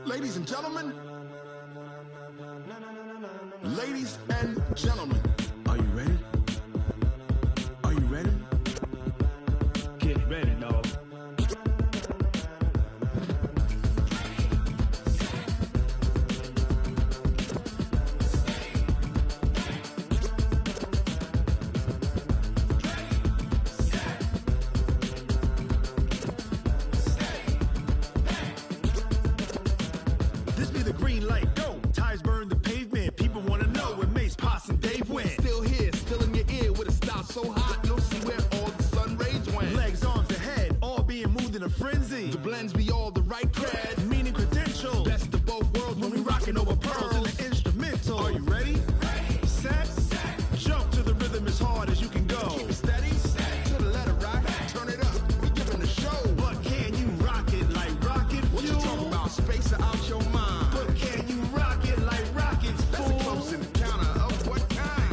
Ladies and gentlemen, ladies and gentlemen, are you ready? Are you ready? Get ready, dog. This be the green light, go. Tires burn the pavement. People want to know where Mace, Pops, and Dave went. Still here, still in your ear with a style so hot. You'll see where all the sun rays went. Legs, arms, and head, all being moved in a frenzy. The blends be all the right cred, meaning credentials. Best of both worlds when we rockin' over pearls in the instrumental. Are you ready? Set, jump to the rhythm as hard as you can go. Keep it steady, to the letter rock. Turn it up, we giving the show. But can you rock it like rocket fuel? What you talking about? Space or out your mind? But can you rock it like rockets, fool? That's a close encounter of what kind?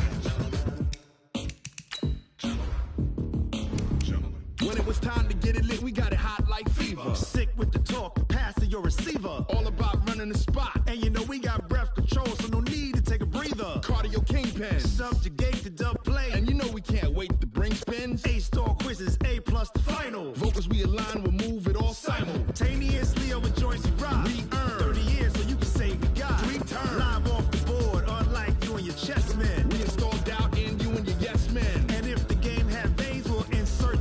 When it was time to get it lit, we got it hot like fever. Sick with the talk, passing your receiver. All about running the spot. And you know we got breath control, so no need to take a breather. Cardio kingpin, subjugate the dub play. And you know we can't wait to bring spins. A-star quizzes, A+ the final. Vocals we align, we'll move it all simultaneously over joints we rock. We earn 30 years, so you can say we got 3 turns. Live off the board, unlike you and your chess men. We install doubt in you and your yes men. And if the game had veins, we'll insert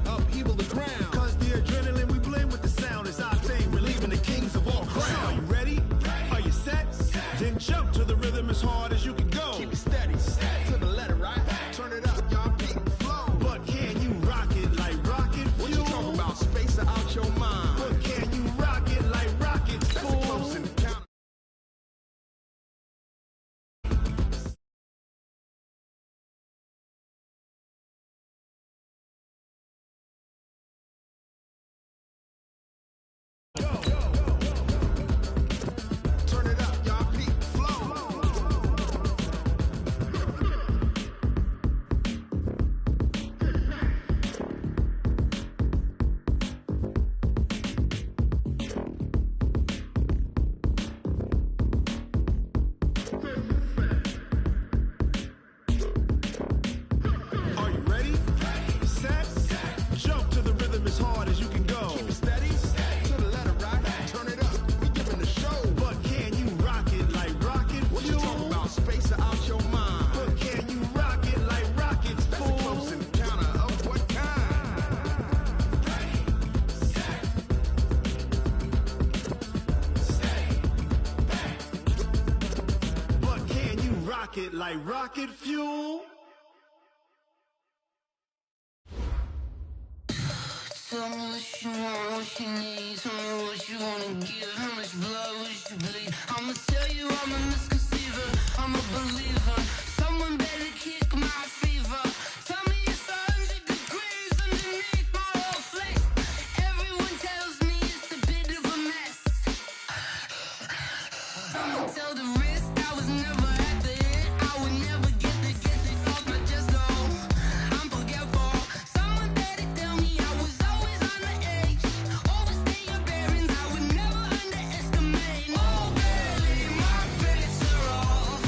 upheaval the ground. Cause the adrenaline we blend with the sound is our thing, relieving the kings of all crowns. So are you ready? Are you set? Then jump to the rhythm as hard as you can go. Keep it steady, to the letter, right? Turn it up, y'all beat the flow. But can you rock it like rocket fuel? What you talking about? Space or out your mind? But can you rock it like rockets, fool? That's a close encounter. Turn it up, y'all beat the flow. Are you ready? Set, jump to the rhythm as hard as you can go. Keep it steady, to the letter rock. Turn it up, we giving the show. But can you rock it like rocket fuel? What you talking about? Space or out your mind? But can you rock it like rockets, fool? That's a close encounter of what kind? But can you rock it like rocket fuel? Tell me what you want, what you need. Tell me what you wanna give. How much blood would you bleed? I'ma tell you I'm a misconceiver. I'm a believer. Someone better kick my fever. Tell me it's 100 degrees underneath my whole flesh. Everyone tells me it's a bit of a mess. I'ma tell the risk I was never at the end. I would never get it off my chest though. I'm forgetful. Someone better tell me I was always on the edge. Overstay your bearings, I would never underestimate. Oh, barely, my bets are off.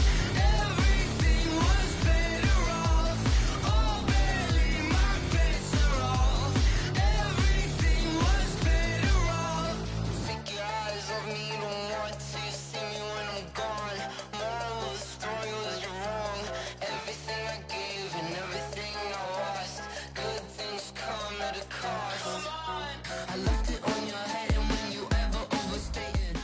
Everything was better off. Oh, barely, my bets are off. Everything was better off. Take your eyes off me, don't want to see me when I'm gone. Moral of the story was you're wrong. Everything I gave and everything I lost. Good things come at a cost. I left it on your head, and when you ever overstay it.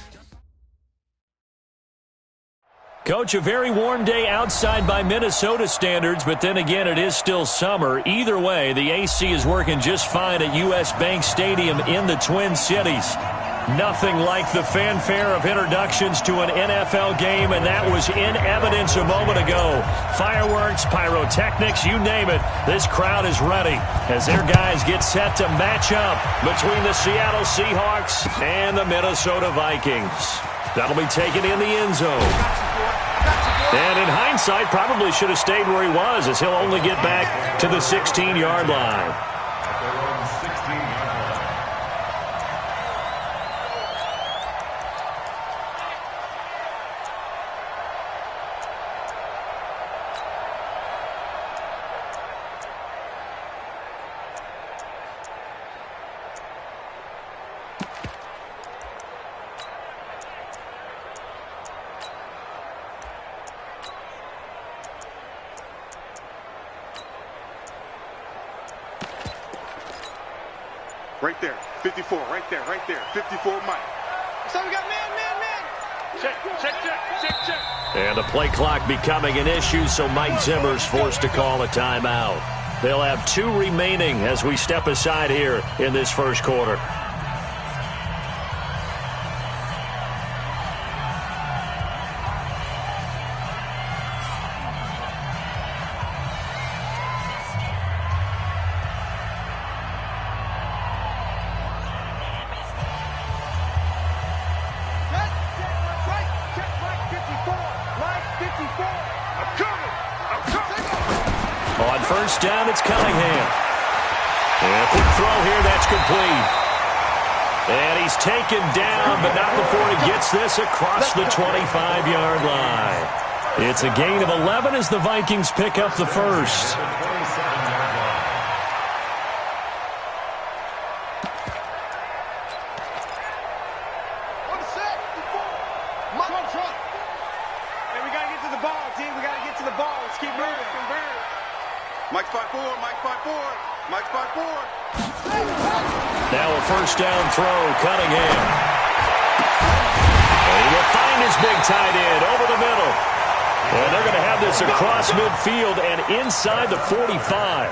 Coach, a very warm day outside by Minnesota standards, but then again, it is still summer. Either way, the AC is working just fine at U.S. Bank Stadium in the Twin Cities. Nothing like the fanfare of introductions to an NFL game, and that was in evidence a moment ago. Fireworks, pyrotechnics, you name it. This crowd is ready as their guys get set to match up between the Seattle Seahawks and the Minnesota Vikings. That'll be taken in the end zone. And in hindsight, probably should have stayed where he was, as he'll only get back to the 16-yard line. Right there. 54. Right there. 54, Mike. So we got man. Check. And the play clock becoming an issue, so Mike Zimmer's forced to call a timeout. They'll have 2 remaining as we step aside here in this first quarter. On first down, it's Cunningham. And a quick throw here, that's complete. And he's taken down, but not before he gets this across the 25-yard line. It's a gain of 11 as the Vikings pick up the first. Mike's by 4. Now a first down throw, Cunningham. And he will find his big tight end over the middle. And they're going to have this across midfield and inside the 45.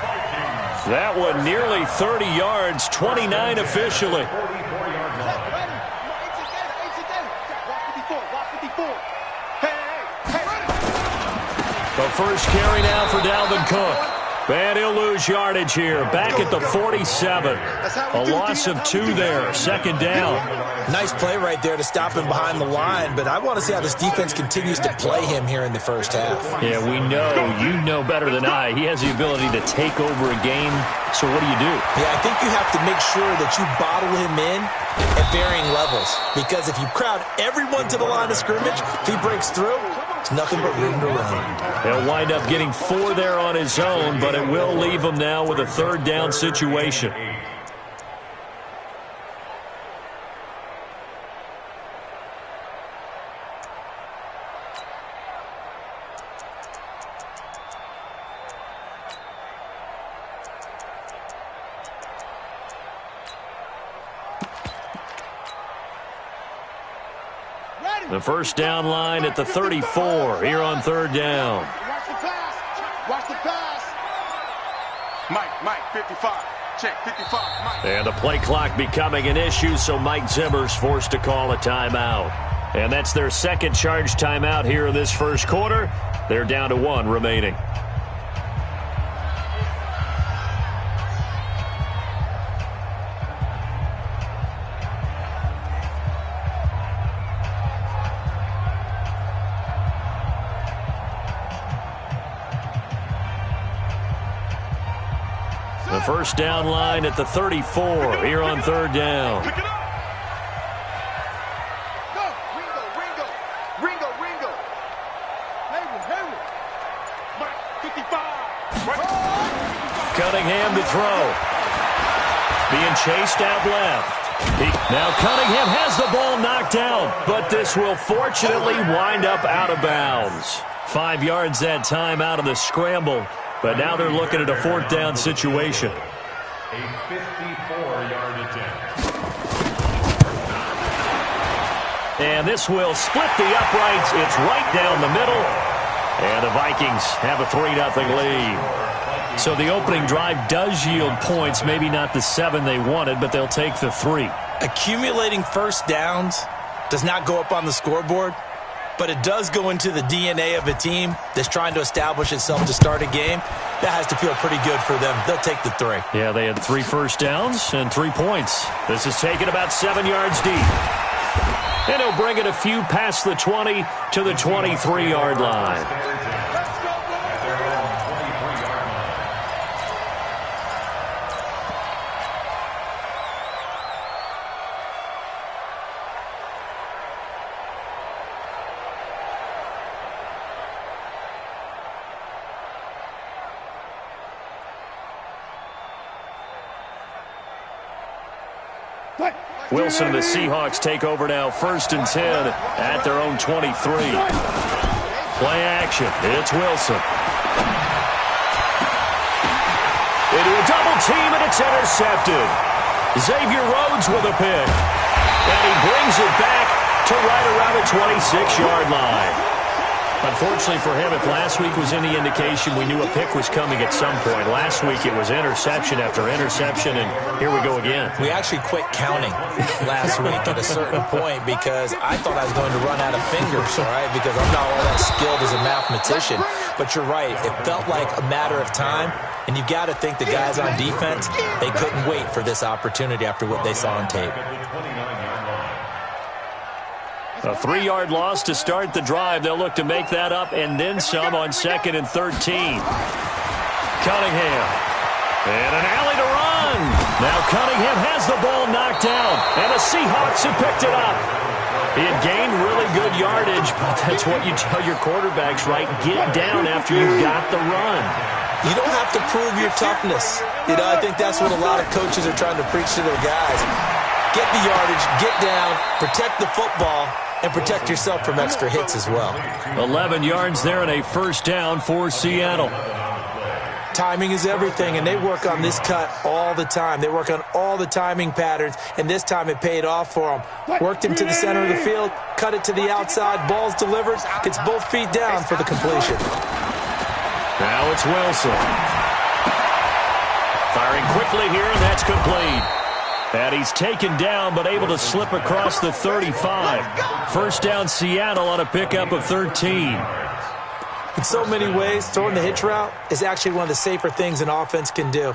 That one nearly 30 yards, 29 officially. The first carry now for Dalvin Cook. And he'll lose yardage here. Back at the 47. A loss of 2 there. Second down. Nice play right there to stop him behind the line, but I want to see how this defense continues to play him here in the first half. Yeah, we know. You know better than I. He has the ability to take over a game. So what do you do? Yeah, I think you have to make sure that you bottle him in at varying levels. Because if you crowd everyone to the line of scrimmage, if he breaks through, it's nothing but room to run. He'll wind up getting 4 there on his own, but it will leave him now with a third down situation. The first down line at the 34 here on third down. Watch the pass. Mike, 55. Check, 55. Mike. And the play clock becoming an issue, so Mike Zimmer's forced to call a timeout. And that's their second charge timeout here in this first quarter. They're down to 1 remaining. The first down line at the 34 here on third down. Pick it up. Go. Ringo. Hayward. Mike, 55. Cunningham to throw. Being chased out left. Now Cunningham has the ball knocked down, but this will fortunately wind up out of bounds. 5 yards that time out of the scramble. But now they're looking at a fourth down situation. A 54-yard attempt. And this will split the uprights. It's right down the middle. And the Vikings have a 3-0 lead. So the opening drive does yield points. Maybe not the 7 they wanted, but they'll take the 3. Accumulating first downs does not go up on the scoreboard, but it does go into the DNA of a team that's trying to establish itself to start a game. That has to feel pretty good for them. They'll take the 3. Yeah, they had 3 first downs and 3 points. This is taken about 7 yards deep. And he'll bring it a few past the 20 to the 23-yard line. Wilson and the Seahawks take over now, 1st and 10 at their own 23. Play action. It's Wilson. Into a double team, and it's intercepted. Xavier Rhodes with a pick. And he brings it back to right around the 26-yard line. Unfortunately for him, if last week was any indication, we knew a pick was coming at some point. Last week it was interception after interception, and here we go again. We actually quit counting last week at a certain point because I thought I was going to run out of fingers, all right, because I'm not all that skilled as a mathematician. But you're right. It felt like a matter of time, and you've got to think the guys on defense, they couldn't wait for this opportunity after what they saw on tape. A 3-yard loss to start the drive. They'll look to make that up and then some on 2nd and 13. Cunningham. And an alley to run. Now Cunningham has the ball knocked down. And the Seahawks have picked it up. He had gained really good yardage, but that's what you tell your quarterbacks, right? Get down after you got the run. You don't have to prove your toughness. You know, I think that's what a lot of coaches are trying to preach to their guys. Get the yardage, get down, protect the football, and protect yourself from extra hits as well. 11 yards there and a first down for Seattle. Timing is everything, and they work on this cut all the time. They work on all the timing patterns, and this time it paid off for them. Worked him to the center of the field, cut it to the outside, ball's delivered, gets both feet down for the completion. Now it's Wilson. Firing quickly here, and that's complete. And he's taken down, but able to slip across the 35. First down, Seattle on a pickup of 13. In so many ways, throwing the hitch route is actually one of the safer things an offense can do.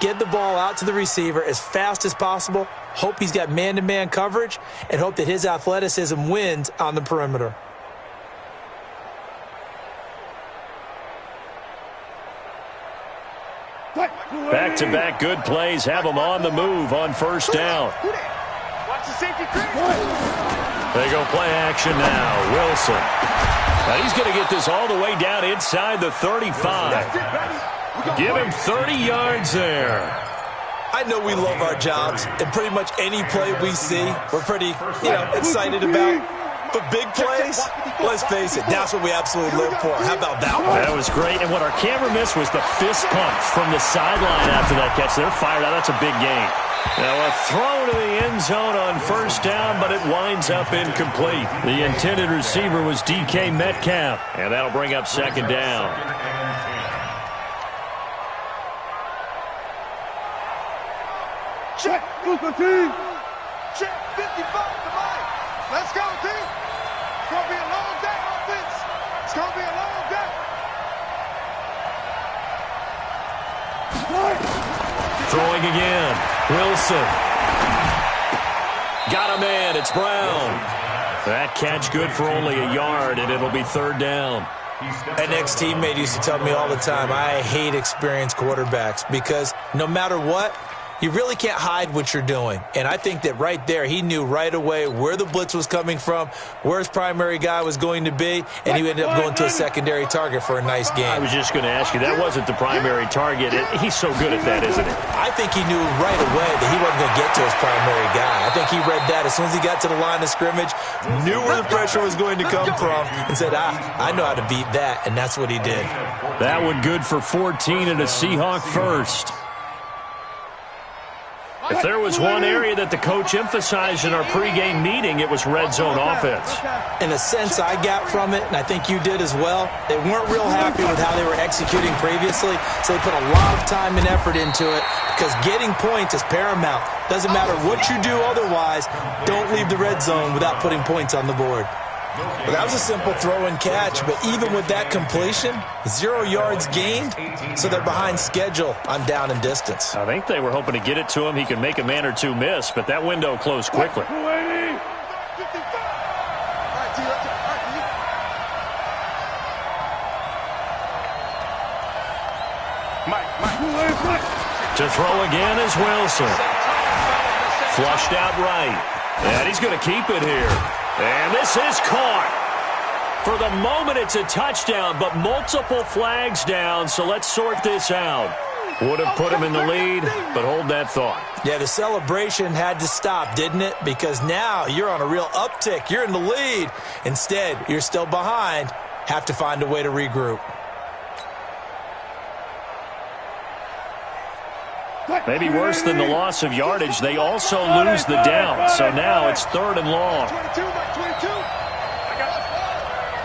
Get the ball out to the receiver as fast as possible, hope he's got man-to-man coverage, and hope that his athleticism wins on the perimeter. Back-to-back good plays have them on the move on first down. Watch the safety creep. They go play action now. Wilson. Now he's going to get this all the way down inside the 35. Give him 30 yards there. I know we love our jobs, and pretty much any play we see, we're pretty, excited about. But big plays, let's face it, that's what we absolutely live for. How about that one? That was great, and what our camera missed was the fist pump from the sideline after that catch. They're fired out. That's a big game. Now a throw to the end zone on first down, but it winds up incomplete. The intended receiver was DK Metcalf, and that'll bring up second down. Check, team. Check, 55 to Mike. Let's go, team. It's going to be a long day, offense. It's going to be a long day. Throwing again. Wilson. Got a man. It's Brown. That catch good for only a yard, and it'll be third down. An ex-teammate used to tell me all the time, I hate experienced quarterbacks because no matter what, you really can't hide what you're doing. And I think that right there, he knew right away where the blitz was coming from, where his primary guy was going to be, and he ended up going to a secondary target for a nice game. I was just going to ask you, that wasn't the primary target. He's so good at that, isn't he? I think he knew right away that he wasn't going to get to his primary guy. I think he read that as soon as he got to the line of scrimmage, knew where the pressure was going to come from, and said, I know how to beat that, and that's what he did. That one good for 14 and a Seahawk first. If there was one area that the coach emphasized in our pregame meeting, it was red zone offense. In the sense I got from it, and I think you did as well, they weren't real happy with how they were executing previously, so they put a lot of time and effort into it because getting points is paramount. Doesn't matter what you do otherwise, don't leave the red zone without putting points on the board. Well, that was a simple throw and catch, but even with that completion, 0 yards gained, so they're behind schedule on down and distance. I think they were hoping to get it to him. He could make a man or two miss, but that window closed quickly. To throw again is Wilson. Flushed out right. And he's going to keep it here. And this is caught. For the moment, it's a touchdown, but multiple flags down, so let's sort this out. Would have put him in the lead, but hold that thought. Yeah, the celebration had to stop, didn't it? Because now you're on a real uptick. You're in the lead. Instead, you're still behind. Have to find a way to regroup. Maybe worse than the loss of yardage, they also lose the down. So now it's 3rd and long. 22, Mike 22. I got it.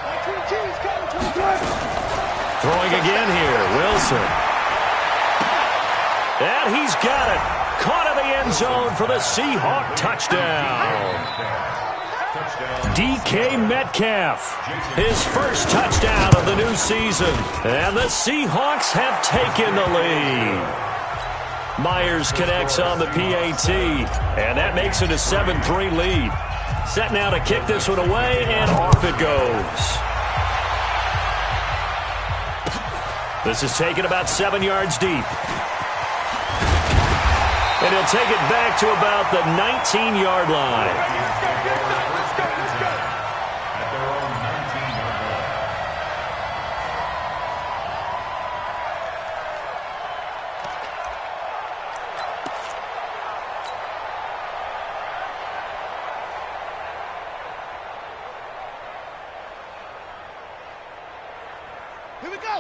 Mike 22, he's coming, 22. Throwing again here, Wilson. And he's got it. Caught in the end zone for the Seahawk touchdown. DK Metcalf, his first touchdown of the new season. And the Seahawks have taken the lead. Myers connects on the PAT, and that makes it a 7-3 lead. Set now to kick this one away, and off it goes. This is taken about 7 yards deep. And he'll take it back to about the 19-yard line.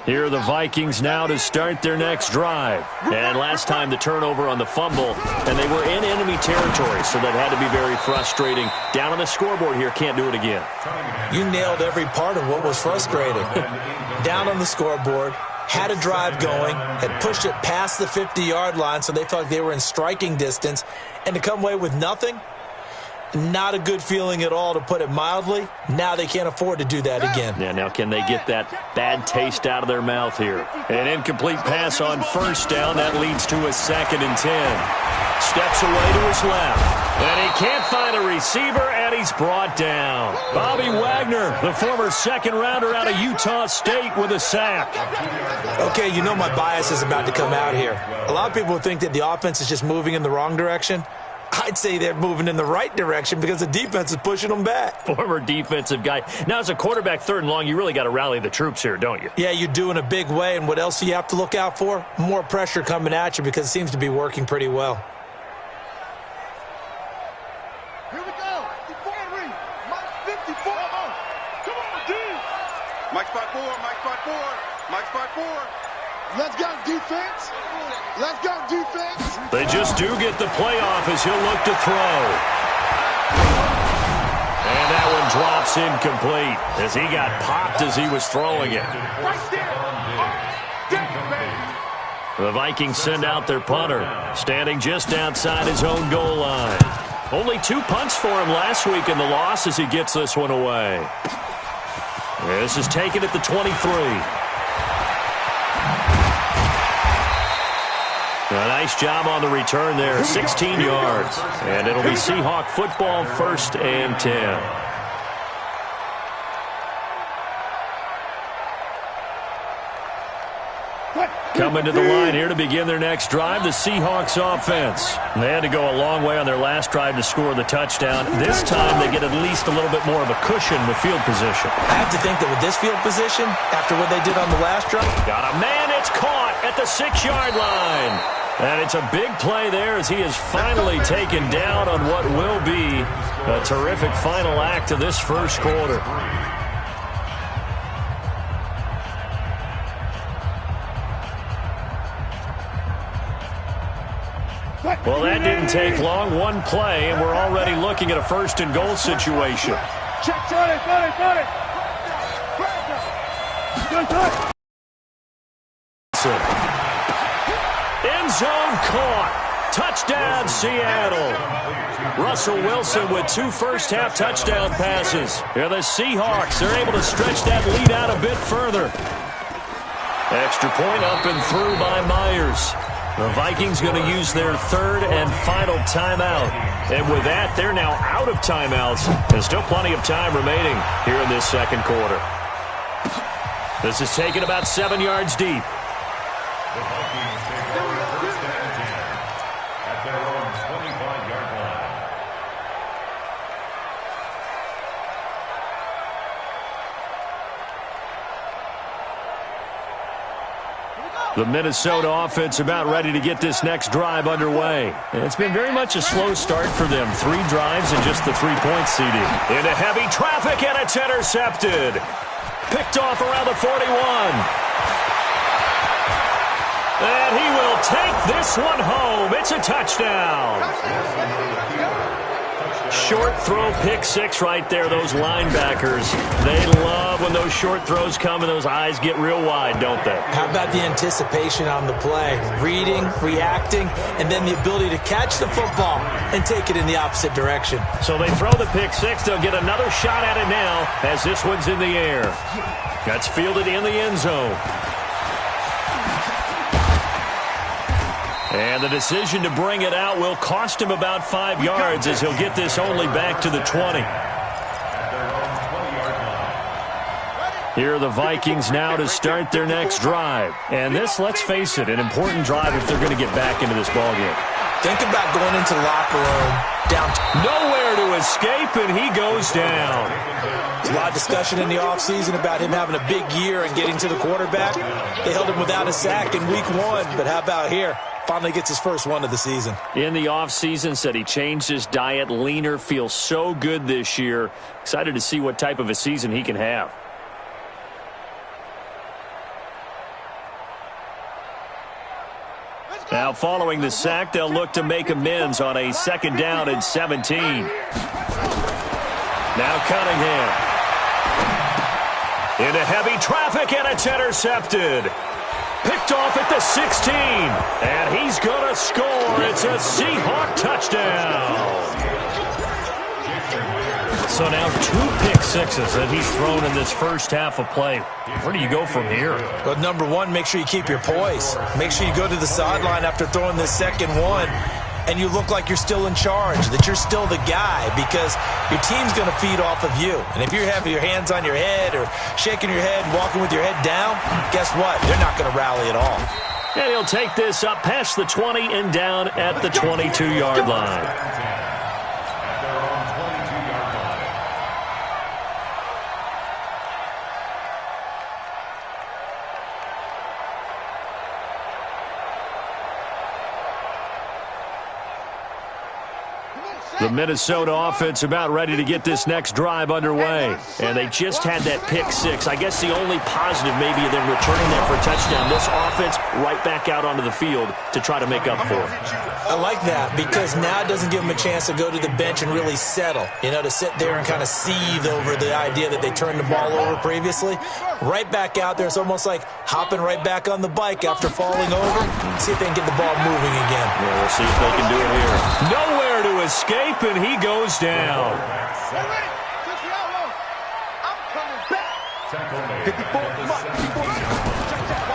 Here are the Vikings now to start their next drive. And last time the turnover on the fumble, and they were in enemy territory, so that had to be very frustrating. Down on the scoreboard here, can't do it again. You nailed every part of what was frustrating. Down on the scoreboard, had a drive going, had pushed it past the 50-yard line, so they felt like they were in striking distance, and to come away with nothing, not a good feeling at all, to put it mildly. Now they can't afford to do that again. Yeah, now can they get that bad taste out of their mouth here? An incomplete pass on first down. That leads to a 2nd and 10. Steps away to his left. And he can't find a receiver, and he's brought down. Bobby Wagner, the former second-rounder out of Utah State, with a sack. Okay, you know my bias is about to come out here. A lot of people think that the offense is just moving in the wrong direction. I'd say they're moving in the right direction because the defense is pushing them back. Former defensive guy. Now, as a quarterback, 3rd and long, you really got to rally the troops here, don't you? Yeah, you do in a big way. And what else do you have to look out for? More pressure coming at you, because it seems to be working pretty well. Here we go. 54 and read. Mike 54. Come on, D. Mike spot 4. Mike spot 4. Mike spot 4. Let's go, defense. Let's go, defense. They just do get the playoff as he'll look to throw. And that one drops incomplete as he got popped as he was throwing it. The Vikings send out their punter, standing just outside his own goal line. Only 2 punts for him last week in the loss as he gets this one away. This is taken at the 23. A nice job on the return there, 16 yards. And it'll be Seahawk football, 1st and 10. Coming to the line here to begin their next drive, the Seahawks offense. They had to go a long way on their last drive to score the touchdown. This time they get at least a little bit more of a cushion with field position. I have to think that with this field position, after what they did on the last drive. Got a man, it's caught at the 6-yard line. And it's a big play there as he is finally taken down on what will be a terrific final act of this first quarter. Well, that didn't take long. One play, and we're already looking at a 1st and goal situation. Check, got it. End zone caught. Touchdown, Seattle. Russell Wilson with 2 first-half touchdown passes. Yeah, the Seahawks are able to stretch that lead out a bit further. Extra point up and through by Myers. The Vikings going to use their 3rd and final timeout. And with that, they're now out of timeouts. There's still plenty of time remaining here in this 2nd quarter. This is taken about 7 yards deep. The Vikings take over 1st and 10 at their own 25-yard line. The Minnesota offense about ready to get this next drive underway. It's been very much a slow start for them. 3 drives and just the 3-point seeding. Into heavy traffic, and it's intercepted. Picked off around the 41. And he will take this one home. It's a touchdown. Short throw, pick six right there. Those linebackers, they love when those short throws come and those eyes get real wide, don't they? How about the anticipation on the play? Reading, reacting, and then the ability to catch the football and take it in the opposite direction. So they throw the pick six. They'll get another shot at it now as this one's in the air. That's fielded in the end zone. And the decision to bring it out will cost him about 5 yards as he'll get this only back to the 20. Here are the Vikings now to start their next drive. And this, let's face it, an important drive if they're going to get back into this ballgame. Think about going into the locker room down. Nowhere to escape, and he goes down. There's a lot of discussion in the offseason about him having a big year and getting to the quarterback. They held him without a sack in week 1, but how about here? Finally gets his first one of the season. In the offseason, said he changed his diet, leaner, feels so good this year. Excited to see what type of a season he can have. Now following the sack, they'll look to make amends on a 2nd down and 17. Now Cunningham. Into heavy traffic, and it's intercepted. Picked off at the 16, and he's going to score. It's a Seahawk touchdown. So now 2 pick sixes that he's thrown in this first half of play. Where do you go from here? Well, number one, make sure you keep your poise. Make sure you go to the sideline after throwing this second one, and you look like you're still in charge, that you're still the guy, because your team's going to feed off of you. And if you're having your hands on your head or shaking your head, walking with your head down, guess what? They're not going to rally at all. And he'll take this up past the 20 and down at the 22-yard line. The Minnesota offense about ready to get this next drive underway. And they just had that pick six. I guess the only positive maybe of them returning that for a touchdown. This offense right back out onto the field to try to make up for it. I like that because now it doesn't give them a chance to go to the bench and really settle. You know, to sit there and kind of seethe over the idea that they turned the ball over previously. Right back out there. It's almost like hopping right back on the bike after falling over. See if they can get the ball moving again. Yeah, we'll see if they can do it here. Nowhere to escape, and he goes down.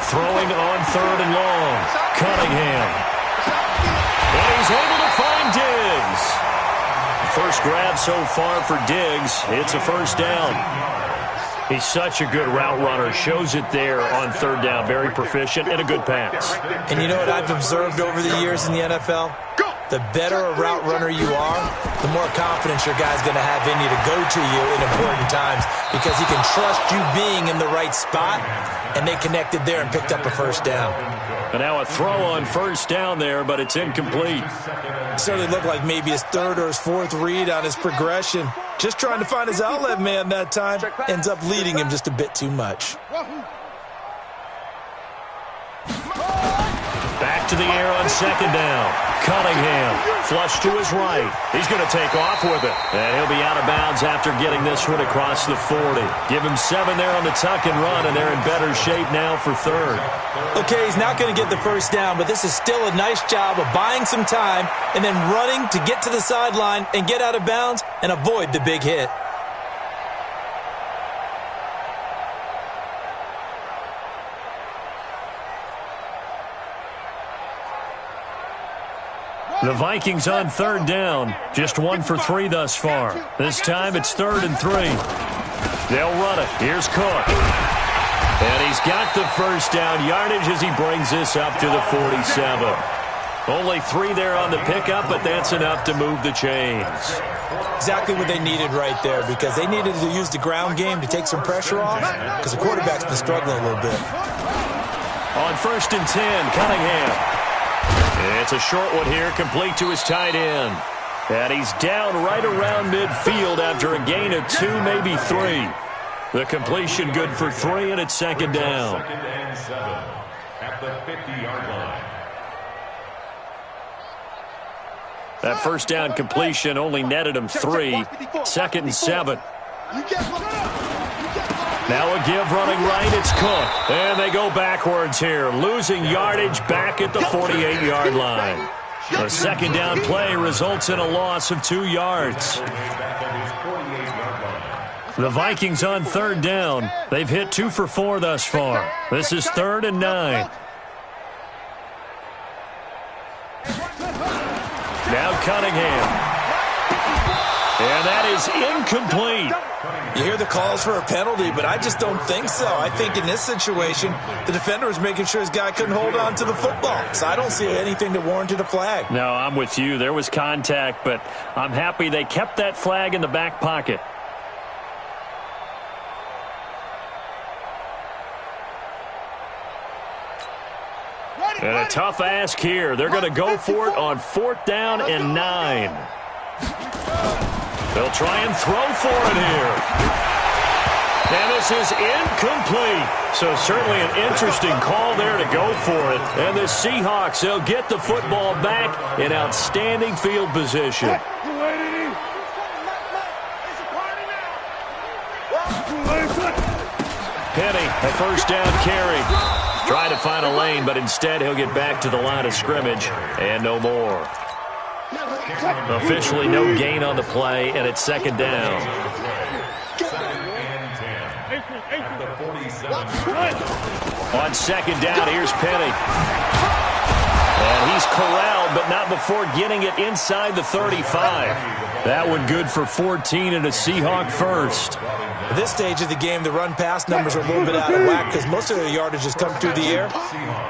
Throwing on 3rd and long. Cunningham. And he's able to find Diggs. First grab so far for Diggs. It's a first down. He's such a good route runner. Shows it there on 3rd down. Very proficient and a good pass. And you know what I've observed over the years in the NFL? The better a route runner you are, the more confidence your guy's going to have in you to go to you in important times because he can trust you being in the right spot, and they connected there and picked up a first down. And now a throw on 1st down there, but it's incomplete. It certainly looked like maybe his 3rd or his 4th read on his progression. Just trying to find his outlet man that time. Ends up leading him just a bit too much. Back to the air on 2nd down. Cunningham, flush to his right. He's going to take off with it. And he'll be out of bounds after getting this one across the 40. Give him 7 there on the tuck and run, and they're in better shape now for 3rd. Okay, he's not going to get the first down, but this is still a nice job of buying some time and then running to get to the sideline and get out of bounds and avoid the big hit. The Vikings on 3rd down. Just 1 for 3 thus far. This time it's 3rd and 3. They'll run it. Here's Cook. And he's got the first down yardage as he brings this up to the 47. Only 3 there on the pickup, but that's enough to move the chains. Exactly what they needed right there because they needed to use the ground game to take some pressure off because the quarterback's been struggling a little bit. On 1st and 10, Cunningham. It's a short one here, complete to his tight end. And he's down right around midfield after a gain of 2, maybe 3. The completion good for 3, and it's 2nd down. at the 50-yard line. That first down completion only netted him 3. 2nd and 7. Now a give running right. It's Cook. And they go backwards here, losing yardage back at the 48-yard line. The second down play results in a loss of 2 yards. The Vikings on third down. They've hit 2 for 4 thus far. This is 3rd and 9. Now Cunningham. And that is incomplete. You hear the calls for a penalty, but I just don't think so. I think in this situation, the defender was making sure his guy couldn't hold on to the football. So I don't see anything that warranted a flag. No, I'm with you. There was contact, but I'm happy they kept that flag in the back pocket. And a tough ask here. They're going to go for it on 4th down and 9. They'll try and throw for it here. And this is incomplete. So certainly an interesting call there to go for it. And the Seahawks, they'll get the football back in outstanding field position. Penny, a first down carry. Trying to find a lane, but instead he'll get back to the line of scrimmage and no more. Officially no gain on the play, and it's 2nd down. On 2nd down, here's Penny. And he's corralled, but not before getting it inside the 35. That one good for 14 and a Seahawk first. At this stage of the game, the run-pass numbers are a little bit out of whack because most of their yardage has come through the air.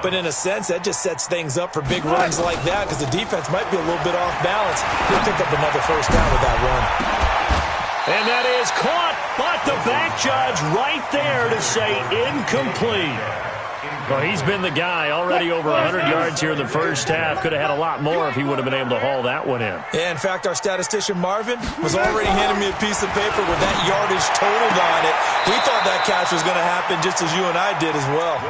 But in a sense, that just sets things up for big runs like that because the defense might be a little bit off balance. He'll pick up another first down with that run. And that is caught, but the back judge right there to say incomplete. Well, he's been the guy already over 100 yards here in the first half. Could have had a lot more if he would have been able to haul that one in. Yeah, in fact, our statistician Marvin was already handing me a piece of paper with that yardage totaled on it. He thought that catch was going to happen just as you and I did as well.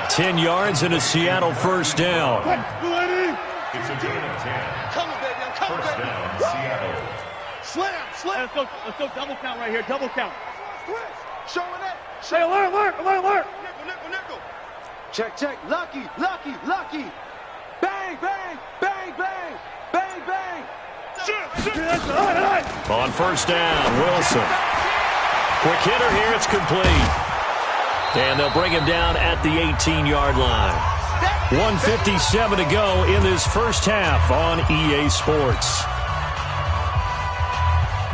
10 yards and a Seattle first down. It's a gain of 10. Come on, baby. I'm coming, First baby. down, Seattle. Slam. Let's go double count right here. Double count. Showing it. Hey, alert. Nickel. Check. Lucky. Bang. On first down, Wilson. Quick hitter here, it's complete. And they'll bring him down at the 18-yard line. 1:57 to go in this first half on EA Sports.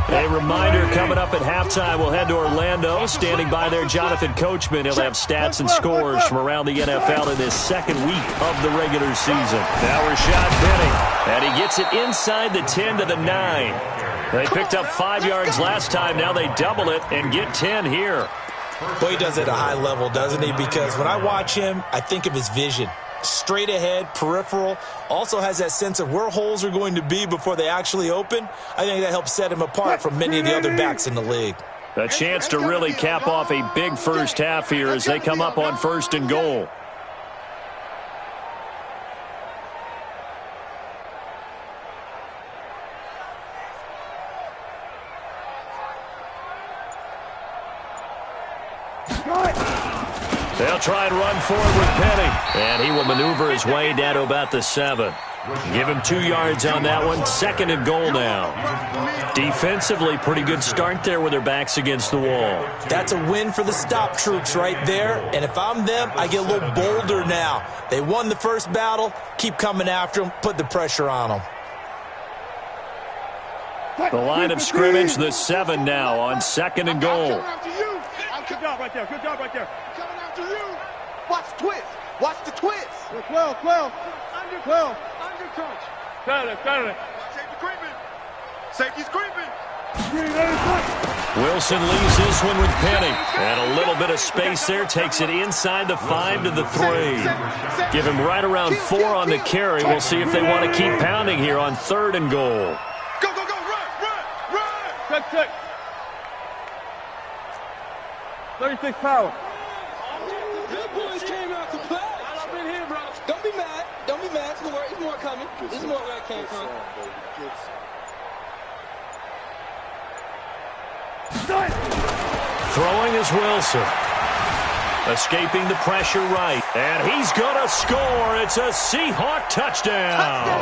A reminder, coming up at halftime, we'll head to Orlando. Standing by there, Jonathan Coachman. He'll have stats and scores from around the NFL in this second week of the regular season. Now Rashad Penny, and he gets it inside the 10 to the 9. They picked up 5 yards last time. Now they double it and get 10 here. Boy, he does it at a high level, doesn't he? Because when I watch him, I think of his vision. Straight ahead, peripheral, also has that sense of where holes are going to be before they actually open. I think that helps set him apart from many of the other backs in the league. A chance to really cap off a big first half here as they come up on 1st and goal. They'll try and run forward with Penny. And he will maneuver his way down to about the 7. Give him 2 yards on that one. 2nd and goal now. Defensively, pretty good start there with their backs against the wall. That's a win for the stop troops right there. And if I'm them, I get a little bolder now. They won the first battle. Keep coming after them. Put the pressure on them. The line of scrimmage, the 7 now on 2nd and goal. Good job right there. Coming after you. Watch the twist. 12. Under crunch. Got it. Safety's creeping. Wilson leaves this one with Penny. And a little bit of space there. Takes it inside the 5 to the 3. Give him right around 4 on the carry. We'll see if they want to keep pounding here on 3rd and goal. Go. Run. Check. 36 power. Good boys came out to play. There's more coming. There's more where it came from. Throwing is Wilson. Escaping the pressure right. And he's going to score. It's a Seahawk touchdown.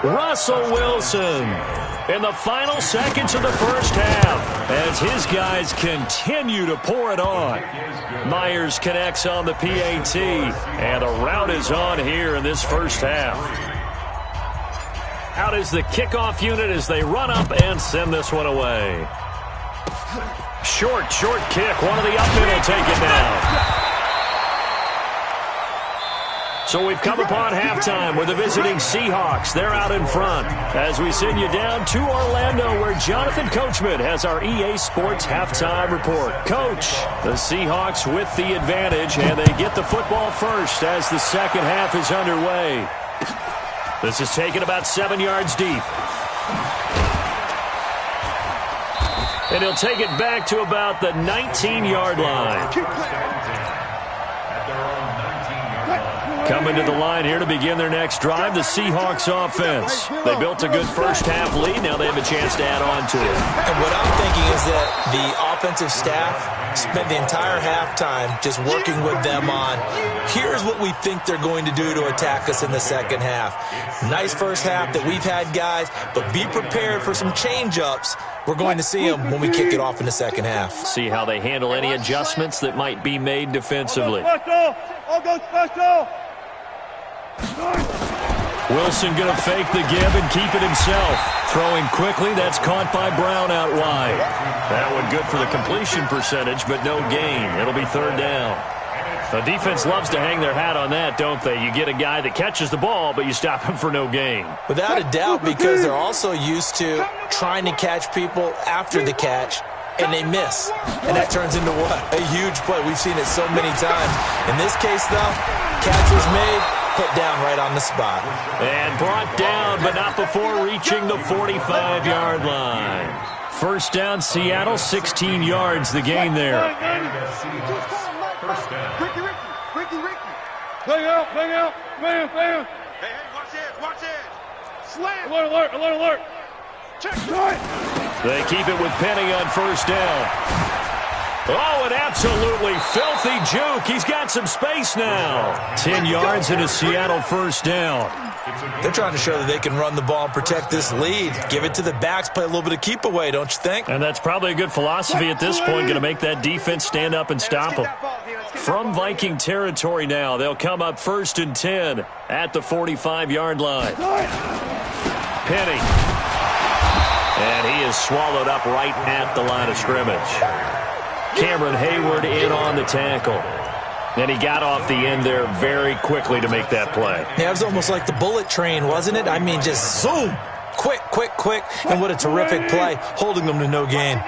Russell Wilson in the final seconds of the first half as his guys continue to pour it on. Myers connects on the PAT, and a rout is on here in this first half. Out is the kickoff unit as they run up and send this one away. Short kick. One of the up men will take it down. So we've come upon halftime with the visiting Seahawks. They're out in front as we send you down to Orlando where Jonathan Coachman has our EA Sports halftime report. Coach, the Seahawks with the advantage, and they get the football first as the second half is underway. This is taken about 7 yards deep. And he'll take it back to about the 19-yard line. Coming to the line here to begin their next drive, the Seahawks offense. They built a good first half lead. Now they have a chance to add on to it. And what I'm thinking is that the offensive staff spent the entire halftime just working with them on, here's what we think they're going to do to attack us in the second half. Nice first half that we've had, guys, but be prepared for some change-ups. We're going to see them when we kick it off in the second half. See how they handle any adjustments that might be made defensively. I'll go special. Wilson going to fake the give and keep it himself. Throwing quickly, that's caught by Brown out wide. That one good for the completion percentage, but no gain. It'll be third down. The defense loves to hang their hat on that, don't they? You get a guy that catches the ball, but you stop him for no gain. Without a doubt, because they're also used to trying to catch people after the catch, and they miss. And that turns into what? A huge play. We've seen it so many times. In this case, though, catch was made, put down right on the spot. And brought down, but not before reaching the 45-yard line. First down, Seattle, 16 yards, the gain there. First down. Ricky. Bang out. Man. Hey, watch it. Slam. Alert. Check. They keep it with Penny on first down. Oh, an absolutely filthy juke. He's got some space now. 10 yards and a Seattle first down. They're trying to show that they can run the ball and protect this lead. Give it to the backs, play a little bit of keep away, don't you think? And that's probably a good philosophy at this point, going to make that defense stand up and stop them. From Viking territory now, they'll come up 1st and 10 at the 45-yard line. Penny. And he is swallowed up right at the line of scrimmage. Cameron Hayward in on the tackle. And he got off the end there very quickly to make that play. Yeah, it was almost like the bullet train, wasn't it? I mean, just zoom. Quick. And what a terrific play, holding them to no gain.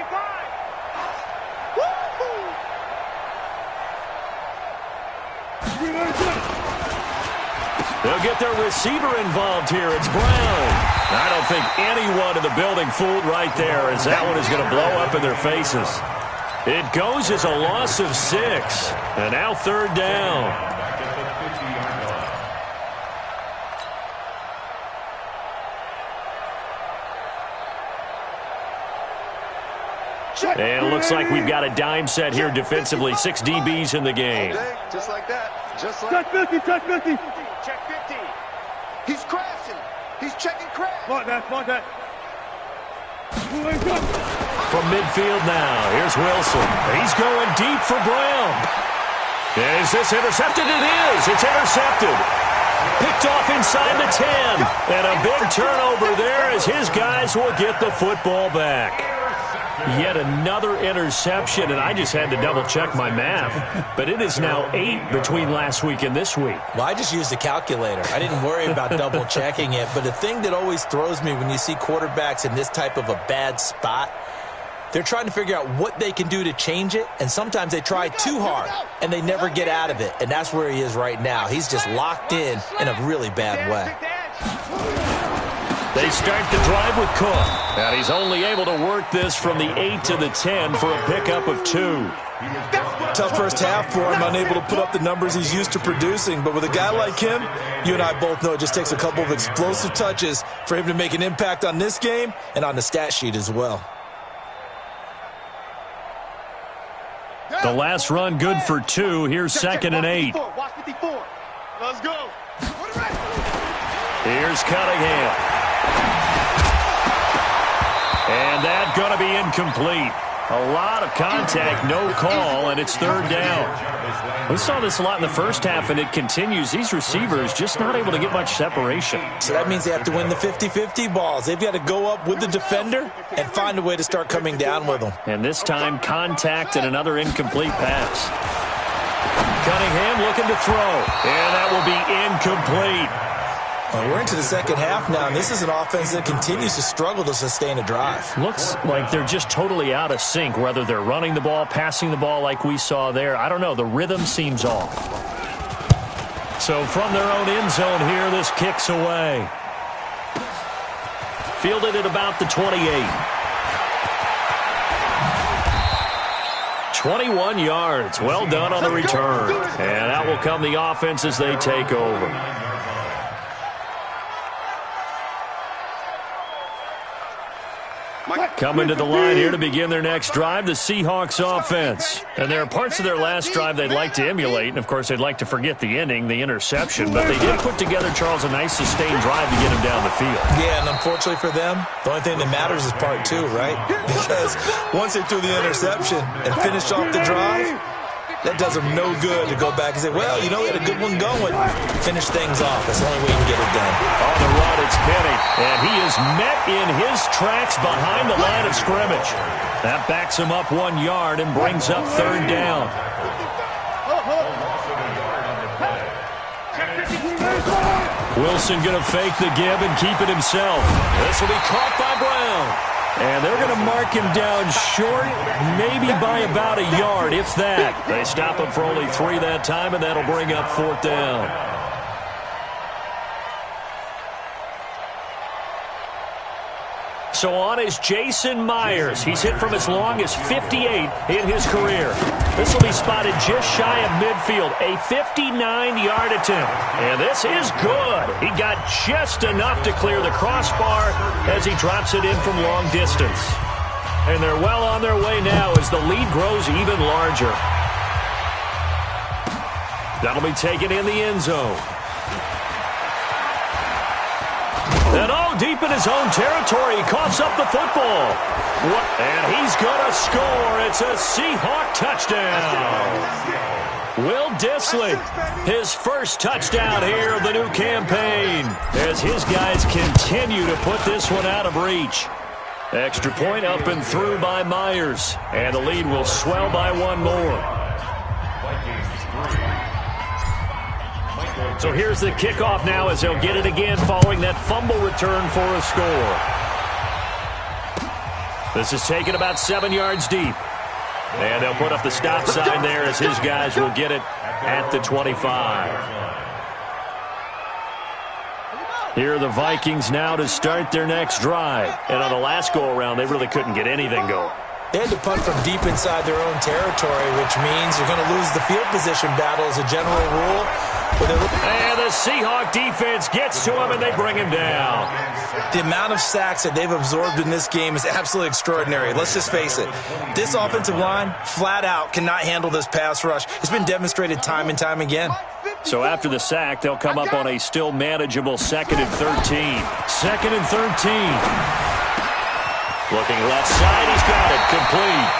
They'll get their receiver involved here. It's Brown. I don't think anyone in the building fooled right there, as that one is going to blow up in their faces. It goes as a loss of 6. And now third down. And it looks like we've got a dime set here defensively. 6 DBs in the game. Just like that. Check 50. Check 50. He's crashing. He's checking crash. Mark that. From midfield now, here's Wilson. He's going deep for Brown. Is this intercepted? It is. It's intercepted. Picked off inside the 10. And a big turnover there as his guys will get the football back. Yet another interception, and I just had to double-check my math. But it is now 8 between last week and this week. Well, I just used a calculator. I didn't worry about double-checking it. But the thing that always throws me when you see quarterbacks in this type of a bad spot, they're trying to figure out what they can do to change it, and sometimes they try too hard, and they never get out of it. And that's where he is right now. He's just locked in a really bad way. They start the drive with Cook. And he's only able to work this from the 8 to the 10 for a pickup of 2. Tough first half for him, unable to put up the numbers he's used to producing. But with a guy like him, you and I both know it just takes a couple of explosive touches for him to make an impact on this game and on the stat sheet as well. The last run good for 2. Here's 2nd and 8. Watch 54. Let's go. Here's Cunningham. And that's going to be incomplete. A lot of contact, no call, and it's 3rd down. We saw this a lot in the first half, and it continues. These receivers just not able to get much separation. So that means they have to win the 50-50 balls. They've got to go up with the defender and find a way to start coming down with them. And this time, contact and another incomplete pass. Cunningham looking to throw, and that will be incomplete. Well, we're into the second half now, and this is an offense that continues to struggle to sustain a drive. Looks like they're just totally out of sync, whether they're running the ball, passing the ball like we saw there. I don't know. The rhythm seems off. So from their own end zone here, this kicks away. Fielded at about the 28. 21 yards. Well done on the return. And out will come the offense as they take over. Coming to the line here to begin their next drive, the Seahawks offense. And there are parts of their last drive they'd like to emulate, and of course they'd like to forget the ending, the interception, but they did put together, Charles, a nice sustained drive to get him down the field. Yeah, and unfortunately for them, the only thing that matters is part 2, right? Because once they threw the interception and finished off the drive, that does them no good to go back and say, well, you know, we had a good one going. Finish things off. That's the only way you can get it done. On the run, it's Penny. And he is met in his tracks behind the line of scrimmage. That backs him up 1 yard and brings up 3rd down. Wilson going to fake the give and keep it himself. This will be caught by Brown. And they're going to mark him down short, maybe by about a yard, if that. They stop him for only 3 that time, and that'll bring up 4th down. So on is Jason Myers. He's hit from as long as 58 in his career. This will be spotted just shy of midfield, a 59-yard attempt. And this is good. He got just enough to clear the crossbar as he drops it in from long distance. And they're well on their way now as the lead grows even larger. That'll be taken in the end zone. And deep in his own territory, he coughs up the football. And he's going to score. It's a Seahawk touchdown. Will Dissly, his first touchdown here of the new campaign, as his guys continue to put this one out of reach. Extra point up and through by Myers, and the lead will swell by 1 more. So here's the kickoff now as they'll get it again following that fumble return for a score. This is taken about 7 yards deep. And they'll put up the stop sign there as his guys will get it at the 25. Here are the Vikings now to start their next drive. And on the last go-around, they really couldn't get anything going. They had to punt from deep inside their own territory, which means you're going to lose the field position battle as a general rule. And the Seahawk defense gets to him, and they bring him down. The amount of sacks that they've absorbed in this game is absolutely extraordinary. Let's just face it. This offensive line, flat out, cannot handle this pass rush. It's been demonstrated time and time again. So after the sack, they'll come up on a still manageable 2nd and 13. 2nd and 13. Looking left side, he's got it, complete.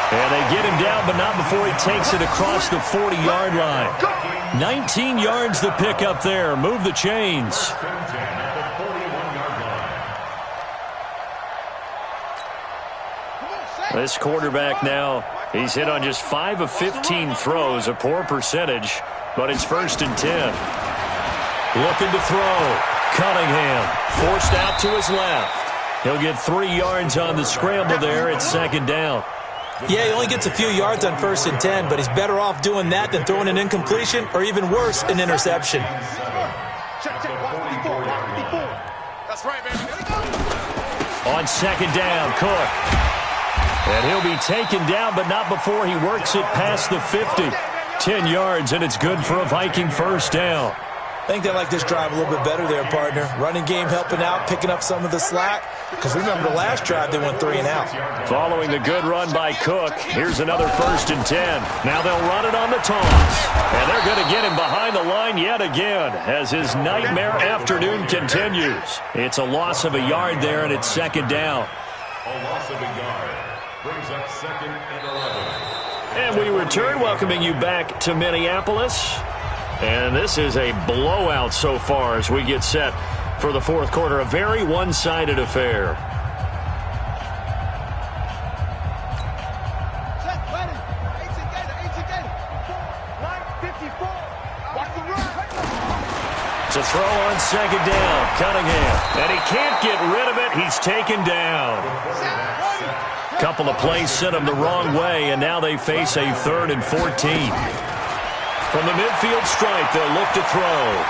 And they get him down, but not before he takes it across the 40-yard line. 19 yards to pick up there. Move the chains. This quarterback now, he's hit on just 5 of 15 throws, a poor percentage, but it's 1st and 10. Looking to throw. Cunningham forced out to his left. He'll get 3 yards on the scramble there. It's 2nd down. Yeah, he only gets a few yards on 1st and 10, but he's better off doing that than throwing an incompletion or even worse, an interception. Check, 54. That's right, baby. On second down, Cook. And he'll be taken down, but not before he works it past the 50. 10 yards, and it's good for a Viking first down. I think they like this drive a little bit better there, partner. Running game helping out, picking up some of the slack. Because remember, the last drive, they went 3 and out. Following the good run by Cook, here's another 1st and 10. Now they'll run it on the toss. And they're going to get him behind the line yet again as his nightmare afternoon continues. It's a loss of a yard there, and it's second down. A loss of a yard brings up 2nd and 11. And we return, welcoming you back to Minneapolis. And this is a blowout so far as we get set for the 4th quarter. A very one-sided affair. To throw on second down, Cunningham. And he can't get rid of it. He's taken down. Couple of plays sent him the wrong way, and now they face a 3rd and 14. From the midfield stripe, they'll look to throw.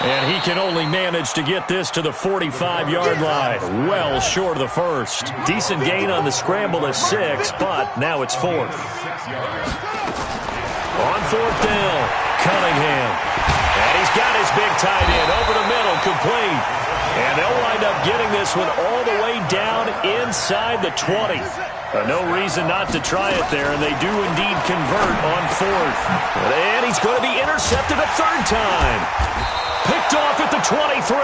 And he can only manage to get this to the 45-yard line. Well short of the first. Decent gain on the scramble is 6, but now it's 4th. On 4th down, Cunningham. And he's got his big tight end over the middle, complete. And they'll wind up getting this one all the way down inside the 20. No reason not to try it there, and they do indeed convert on 4th. And he's going to be intercepted a 3rd time. Picked off at the 23.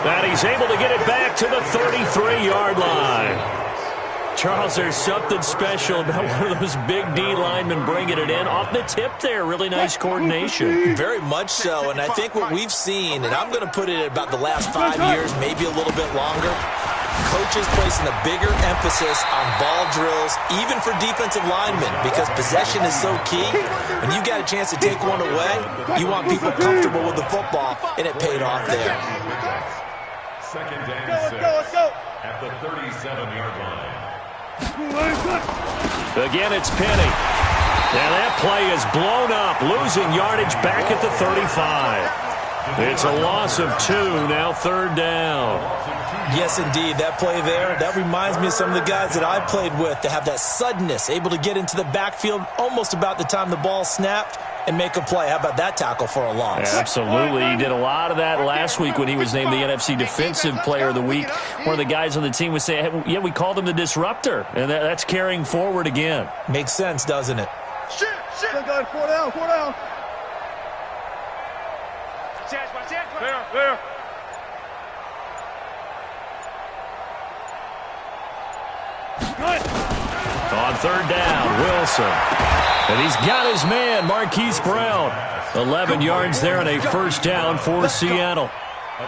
And he's able to get it back to the 33-yard line. Charles, there's something special about one of those big D linemen bringing it in off the tip there. Really nice coordination. Very much so, and I think what we've seen, and I'm going to put it at about the last 5 years, maybe a little bit longer, coaches placing a bigger emphasis on ball drills, even for defensive linemen, because possession is so key. When you got a chance to take one away, you want people comfortable with the football, and it paid off there. 2nd and 6 at the 37-yard line. Again, it's Penny. And that play is blown up, losing yardage back at the 35. It's a loss of 2, now 3rd down. Yes, indeed. That play there, that reminds me of some of the guys that I played with to have that suddenness, able to get into the backfield almost about the time the ball snapped and make a play. How about that tackle for a loss? Absolutely. He did a lot of that last week when he was named the NFC Defensive Player of the Week. One of the guys on the team would say, hey, yeah, we called him the disruptor, and that's carrying forward again. Makes sense, doesn't it? Shit. 4 down. There. On 3rd down, Wilson. And he's got his man, Marquise Brown. 11 yards there and a 1st down for Seattle.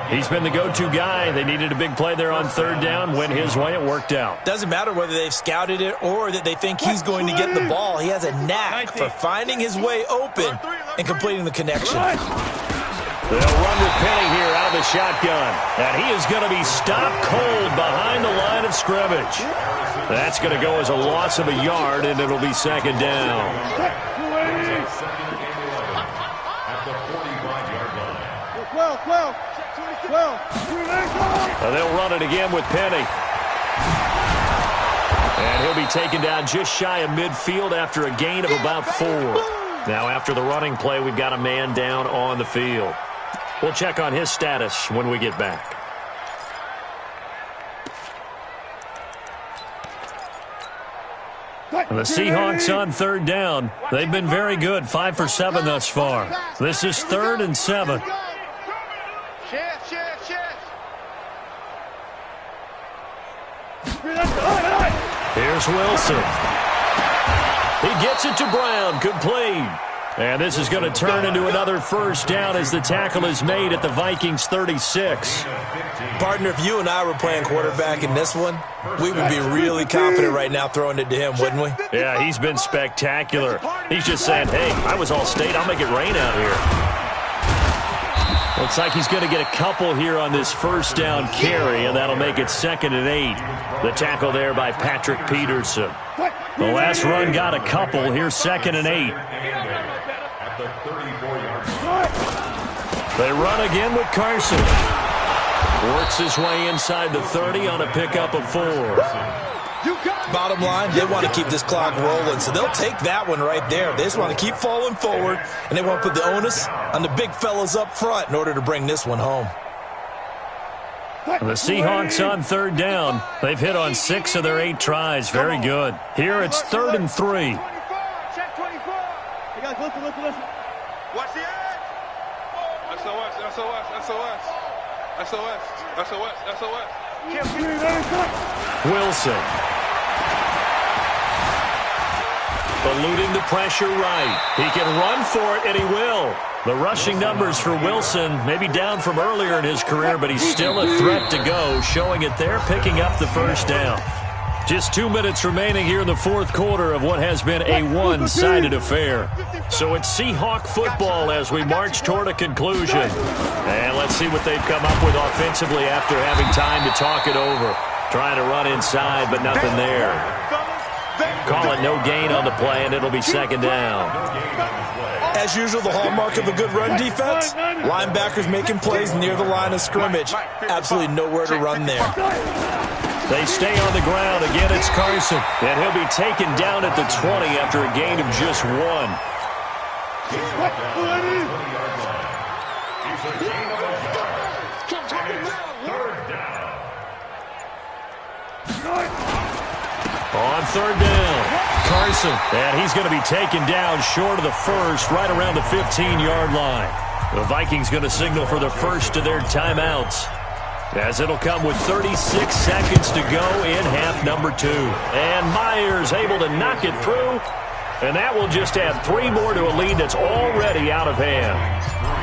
He's been the go-to guy. They needed a big play there on 3rd down. Went his way, it worked out. Doesn't matter whether they've scouted it or that they think he's going to get the ball. He has a knack for finding his way open and completing the connection. They'll run with Penny here out of the shotgun. And he is going to be stopped cold behind the line of scrimmage. That's going to go as a loss of a yard, and it'll be 2nd down. At the 45-yard line. 12. They'll run it again with Penny. And he'll be taken down just shy of midfield after a gain of about 4. Now after the running play, we've got a man down on the field. We'll check on his status when we get back. And the Seahawks on 3rd down. They've been very good, 5 for 7 thus far. This is 3rd and 7. Here's Wilson. He gets it to Brown, complete. And this is going to turn into another 1st down as the tackle is made at the Vikings 36. Partner, if you and I were playing quarterback in this one, we would be really confident right now throwing it to him, wouldn't we? Yeah, he's been spectacular. He's just saying, hey, I was All-State. I'll make it rain out here. Looks like he's going to get a couple here on this 1st down carry, and that'll make it 2nd and 8. The tackle there by Patrick Peterson. The last run got a couple. Here's 2nd and 8. At the 34-yard line. They run again with Carson. Works his way inside the 30 on a pickup of 4. Bottom line, they want to keep this clock rolling, so they'll take that one right there. They just want to keep falling forward, and they want to put the onus on the big fellas up front in order to bring this one home. The Seahawks on 3rd down. They've hit on 6 of their 8 tries. Very good. Here it's 3rd and 3. Check 24. Hey, guys, listen. Watch the edge. SOS. Wilson. Eluding the pressure right. He can run for it, and he will. The rushing numbers for Wilson may be down from earlier in his career, but he's still a threat to go, showing it there, picking up the first down. Just 2 minutes remaining here in the 4th quarter of what has been a one-sided affair. So it's Seahawk football as we march toward a conclusion. And let's see what they've come up with offensively after having time to talk it over. Trying to run inside, but nothing there. Call it no gain on the play, and it'll be 2nd down. As usual, the hallmark of a good run defense, linebackers making plays near the line of scrimmage. Absolutely nowhere to run there. They stay on the ground. Again, it's Carson. And he'll be taken down at the 20 after a gain of just 1. On 3rd down, Carson. And he's going to be taken down short of the first, right around the 15-yard line. The Vikings going to signal for the first of their timeouts, as it'll come with 36 seconds to go in half number 2. And Myers able to knock it through, and that will just add 3 more to a lead that's already out of hand.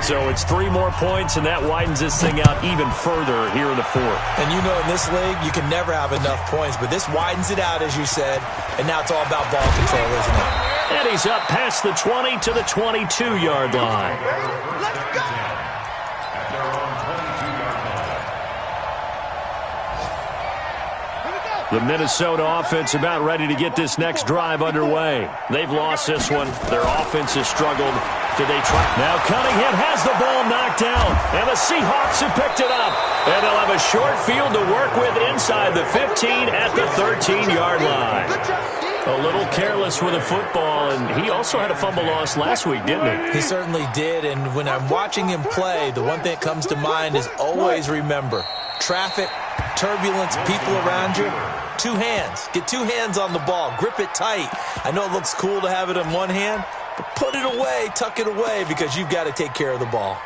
So it's 3 more points, and that widens this thing out even further here in the 4th. And you know, in this league, you can never have enough points, but this widens it out, as you said, and now it's all about ball control, isn't it? And he's up past the 20 to the 22-yard line. Let's go. The Minnesota offense about ready to get this next drive underway. They've lost this one. Their offense has struggled. Did they try? Now Cunningham has the ball knocked down, and the Seahawks have picked it up. And they'll have a short field to work with inside the 15 at the 13-yard line. A little careless with the football, and he also had a fumble loss last week, didn't he? He certainly did, and when I'm watching him play, the one thing that comes to mind is always remember, traffic, turbulence, people around you, 2 hands. Get 2 hands on the ball. Grip it tight. I know it looks cool to have it in one hand, but put it away, tuck it away, because you've got to take care of the ball.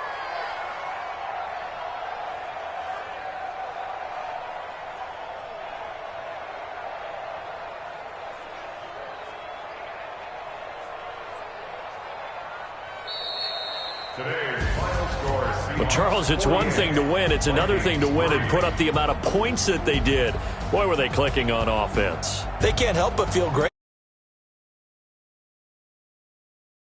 Well, Charles, it's one thing to win. It's another thing to win and put up the amount of points that they did. Boy, were they clicking on offense. They can't help but feel great